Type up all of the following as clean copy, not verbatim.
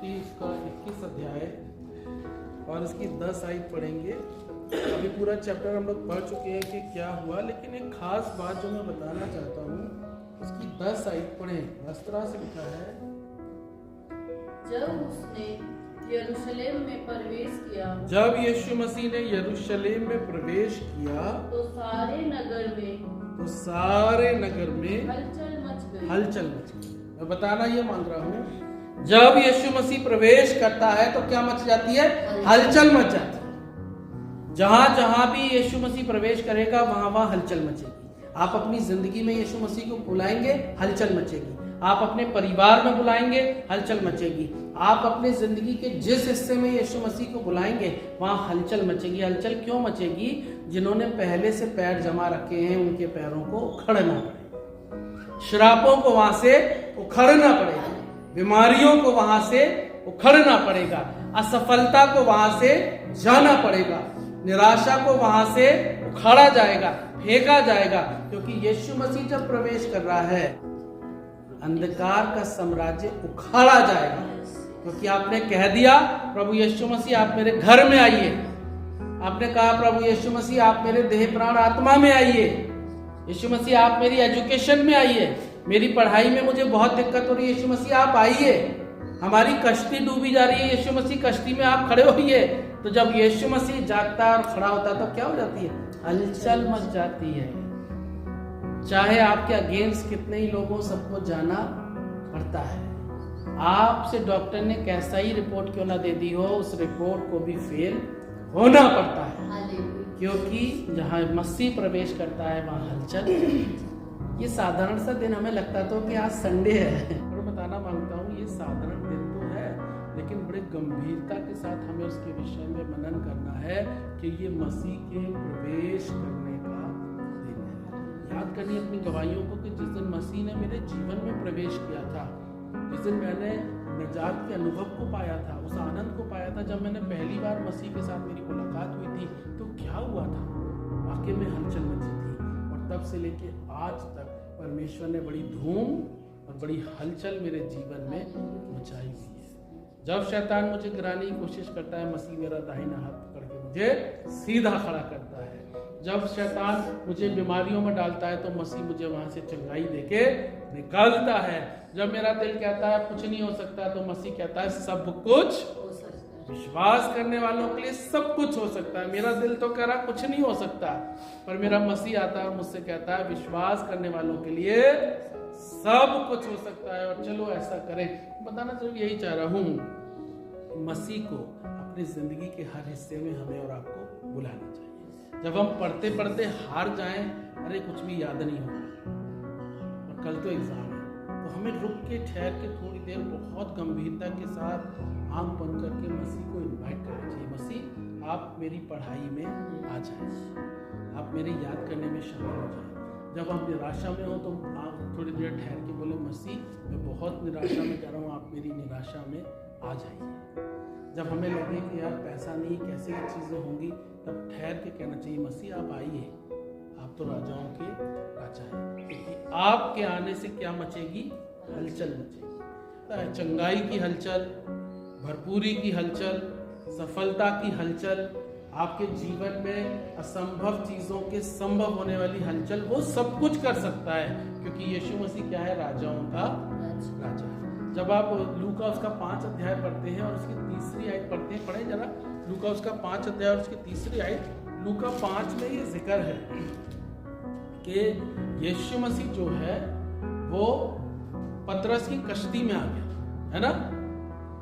मत्ती का 21 अध्याय और इसकी 10 आयत पढ़ेंगे। अभी पूरा चैप्टर हम लोग पढ़ चुके हैं कि क्या हुआ, लेकिन एक खास बात जो मैं बताना चाहता हूँ उसकी 10 आयत पढ़ें। इस तरह से लिखा है, जब उसने यरूशलेम में प्रवेश किया, जब यीशु मसीह ने यरूशलेम में प्रवेश किया तो सारे नगर में हलचल मच गई। मैं बताना ये मान रहा हूँ, जब यीशु मसीह प्रवेश करता है तो क्या मच जाती है? हलचल मच जाती है। जहां जहां भी यीशु मसीह प्रवेश करेगा वहां वहां हलचल मचेगी। आप अपनी जिंदगी में यीशु मसीह को बुलाएंगे, हलचल मचेगी। आप अपने परिवार में बुलाएंगे, हलचल मचेगी। आप अपने जिंदगी के जिस हिस्से में यीशु मसीह को बुलाएंगे वहां हलचल मचेगी। हलचल क्यों मचेगी? जिन्होंने पहले से पैर जमा रखे हैं उनके पैरों को उखड़ना पड़ेगा, श्रापों को वहां से उखड़ना पड़ेगा, बीमारियों को वहां से उखड़ना पड़ेगा, असफलता को वहां से जाना पड़ेगा, निराशा को वहां से उखाड़ा जाएगा, फेंका जाएगा। क्योंकि यीशु मसीह जब प्रवेश कर रहा है अंधकार का साम्राज्य उखाड़ा जाएगा। क्योंकि आपने कह दिया, प्रभु यीशु मसीह आप मेरे घर में आइए। आपने कहा, प्रभु यीशु मसीह आप मेरे देह प्राण आत्मा में आइए। यीशु मसीह आप मेरी एजुकेशन में आइए। मेरी पढ़ाई में मुझे बहुत दिक्कत हो रही है, यीशु मसीह आप आइए। हमारी कश्ती डूबी जा रही है, यीशु मसीह कश्ती में आप खड़े होइए। तो जब यीशु मसीह जागता है और खड़ा होता है तो क्या हो जाती है? हलचल मच जाती है। चाहे आपके अगेंस्ट कितने ही लोगों सबको जाना पड़ता है, आपसे डॉक्टर ने कैसा ही रिपोर्ट क्यों ना दे दी हो, उस रिपोर्ट को भी फेल होना पड़ता है। क्योंकि जहां मसीह प्रवेश करता है वहां हलचल। ये साधारण सा दिन हमें लगता तो कि आज संडे है, और बताना मांगता हूँ ये साधारण दिन तो है, लेकिन बड़े गंभीरता के साथ हमें उसके विषय में मनन करना है कि ये मसीह के प्रवेश करने का दिन है। याद करनी अपनी गवाहियों को कि जिस दिन मसीह ने मेरे जीवन में प्रवेश किया था, जिस दिन मैंने निजात के अनुभव को पाया था, उस आनंद को पाया था, जब मैंने पहली बार मसीह के साथ मेरी मुलाकात हुई थी, तो क्या हुआ था? वाकई में हलचल मची थी। और तब से लेके आज तक परमेश्वर ने बड़ी धूम और बड़ी हलचल मेरे जीवन में मचाई हुई है। जब शैतान मुझे गिराने की कोशिश करता है, मसीह मेरा दाहिना हाथ पकड़ के मुझे सीधा खड़ा करता है। जब शैतान मुझे बीमारियों में डालता है तो मसीह मुझे वहां से चंगाई देके निकालता है। जब मेरा दिल कहता है कुछ नहीं हो सकता, तो मसीह कहता है सब कुछ हो सकता है। विश्वास करने वालों के लिए सब कुछ हो सकता है। मेरा दिल तो कह रहा कुछ नहीं हो सकता, पर मेरा मसीह आता है और मुझसे कहता है विश्वास करने वालों के लिए सब कुछ हो सकता है। और चलो ऐसा करें। बताना सिर्फ यही चाह रहा हूं, मसीह को अपनी जिंदगी के हर हिस्से में हमें और आपको बुलाना चाहिए। जब हम पढ़ते पढ़ते हार जाएं, अरे कुछ भी याद नहीं होगा और कल तो एग्जाम है, तो हमें रुक के ठहर के थोड़ी देर बहुत गंभीरता के साथ आंख बंद करके मसीह को इनवाइट करना चाहिए। मसीह आप मेरी पढ़ाई में आ जाए, आप मेरे याद करने में शामिल हो जाए। जब आप निराशा में हो तो आप थोड़ी देर ठहर के बोले, मसीह मैं बहुत निराशा में जा रहा हूँ, आप मेरी निराशा में आ जाइए। जब हमें लगे कि यार पैसा नहीं, कैसे ये चीज़ें होंगी, तब ठहर के कहना चाहिए मसीह आप आइए, आप तो राजाओं के राजा हैं। क्योंकि आपके आने से क्या मचेगी? हलचल मचेगी। चंगाई की हलचल, भरपूरी की हलचल, सफलता की हलचल, आपके जीवन में असंभव चीजों के संभव होने वाली हलचल, वो सब कुछ कर सकता है। क्योंकि यीशु मसीह क्या है? राजाओं का राजा है। जब आप लूका उसका 5 अध्याय पढ़ते हैं और उसकी तीसरी आयत पढ़ते हैं, पढ़े जरा लूका उसका 5 अध्याय और उसकी तीसरी आयत। लूका 5 में ये जिक्र है कि यीशु मसीह जो है वो पतरस की कश्ती में आ गया, है ना?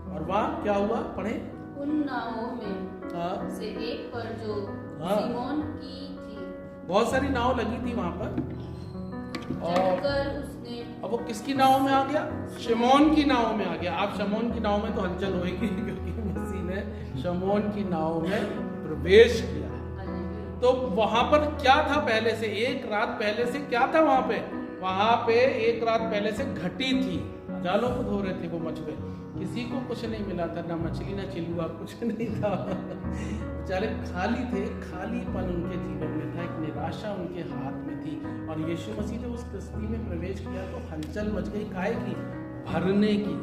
और वहां क्या हुआ? पढ़े, उन नावों में से एक पर जो सिमोन की थी, बहुत सारी नाव लगी थी वहां पर, और उसने अब वो किसकी नाव में आ गया? शमौन की नाव में आ गया। आप शमौन की नाव में तो हलचल होगी, क्योंकि मसीह ने शमौन की नाव में प्रवेश किया है। तो वहां पर क्या था? पहले से एक रात पहले से क्या था वहां पे एक रात पहले से घटी थी। जालों को धो रहे थे वो मछुए, किसी को कुछ नहीं मिला था, ना मछली ना चिलुआ, कुछ नहीं था। बेचारे खाली थे, खालीपन उनके जीवन में था, एक निराशा उनके हाथ में थी। और यीशु मसीह जब उस कश्ती में प्रवेश किया तो हलचल मच गई, काहे की? भरने की।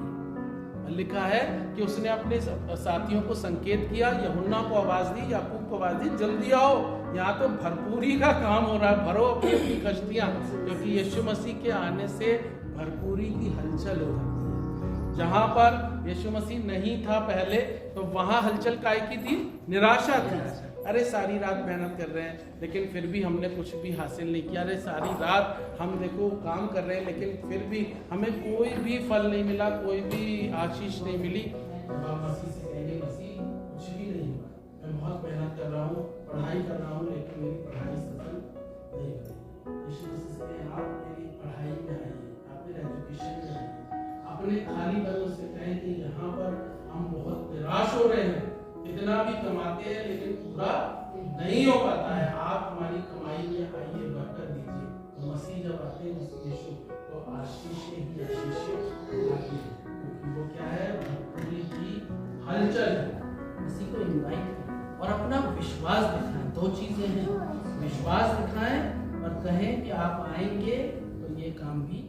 लिखा है कि उसने अपने साथियों को संकेत किया, यूहन्ना को आवाज दी, याकूब को आवाज दी, जल्दी आओ, यहाँ तो भरपूरी का काम हो रहा है, भरो अपनी अपनी कश्तियां, क्योंकि यीशु मसीह के आने से भरपूरी की हलचल हो जाती है। जहां पर यीशु मसीह नहीं था पहले, तो वहां हलचल काय की थी? निराशा थी। अरे सारी रात मेहनत कर रहे हैं लेकिन फिर भी हमने कुछ भी हासिल नहीं किया। अरे सारी रात हम देखो काम कर रहे हैं लेकिन फिर भी हमें कोई भी फल नहीं मिला, कोई भी आशीष नहीं मिली। आप मसीह से कहेंगे, मसीह कुछ भी नहीं हुआ, मैं बहुत मेहनत कर रहा हूँ, पढ़ाई कर रहा हूँ, लेकिन मेरी पढ़ाई सफल नहीं हुई। यीशु मसीह से कहें, आप मेरी पढ़ाई में आइए, आप मेरे एजुकेशन में आइए। अपने खाली बलों से कहें कि यहाँ पर हम बहुत निराश हो रहे हैं, इतना भी कमाते हैं लेकिन पूरा नहीं हो पाता है, आप हमारी कमाई में आइए, बरकत दीजिए। तो मसीह जब आते हैं यीशु, तो आशीष ही आशीष आती है, क्योंकि वो क्या है? भरपूरी की हलचल है। मसीह को इनवाइट करें और अपना विश्वास दिखाएं। दो चीजें हैं, विश्वास दिखाएं और कहें कि आप आएंगे तो ये काम भी